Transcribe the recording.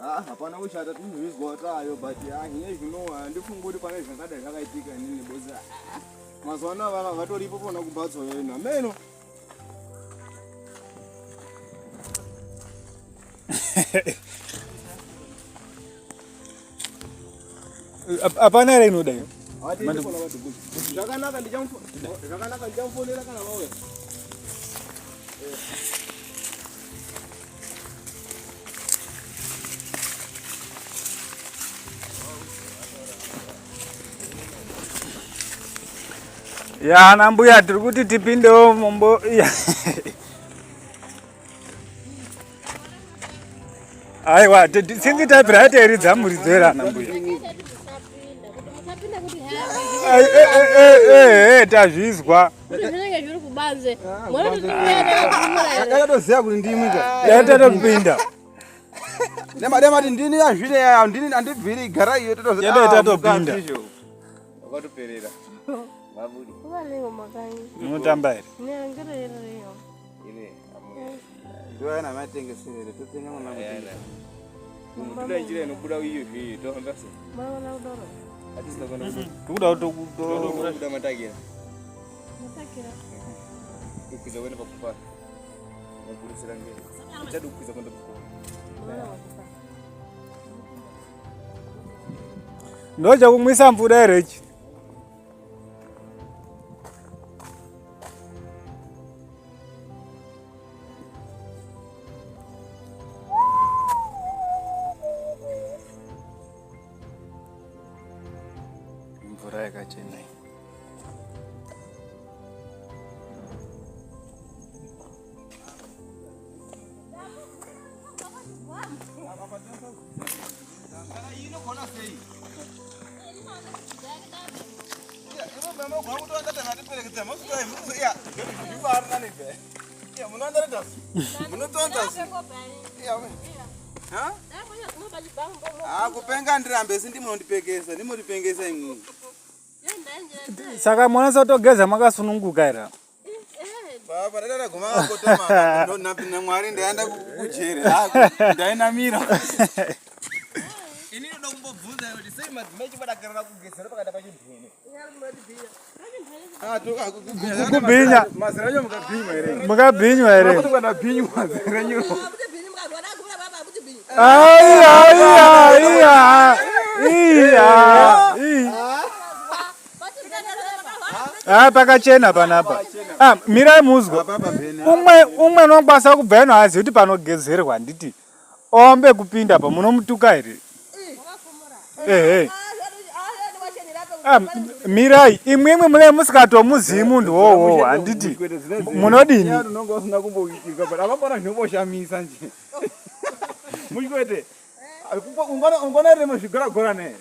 Hapana kushata tinozvizwa tayo but hine zvinowa handifungi kuti pane zvakadai zvakaitika inini bosi. Mazuva ano vaka vatoripo pona kumbatso yenu ameno. Hapana ere inodayo. Zvakanaka ndichamufonera kana vauya. Ya nambuya tiri kuti tipindewo mombo. Aiwa singitapira yateeridza muridzera nambuya. Tazvizwa. Yakatoziya kuti ndimika. Yatatopinda. Nemademati ndini yazvire yayo ndini andibviri gara iyo totoziya. Yatatopinda. Wakatoperera. Mabudi. Unotamba ere? Ndiwa na matengeserere totenga mwana kuti. Mutula njira inobuda iyo zvi tohamba se. Mwana udoro. Atisina kwenda Kuda kuda matakira. Matakira. Ukiza wena pakupa. Nakulisira ngene. Chadu ukiza kwenda pakupa. Ndoja kumwisa mvura ere ichi. Mvura yakachena. Kupenga ndirambe sindimunondipekesa ndimuripengesa imwe. Saka mwana sotogeza makasununguka era. Baba dada goma kotoma ndo napinda Mwari ndaenda kujere. Ndainamira. Ini ndo kumbobvunza kuti sei madzimai chibadakarira kugezera pakati pachimphene. Kubhinya. Mazira nyo mukabhinywa ere. Mukabhinywa ere. Kuti kana bhinywa mazira nyo. Pakachena panapa. Mirai muzwa. Umwe nokubasa kubva ino hazi kuti panogezerwa nditi. Ombe kupinda pa munomutuka ere. Mirai imwe mune musikatomuzivi munhu wowo handiti. Munodini? Unonga usina kumboitika but apapona zvinomoshamisa nje. Muchikwete. Ungona iri muzvigora ne.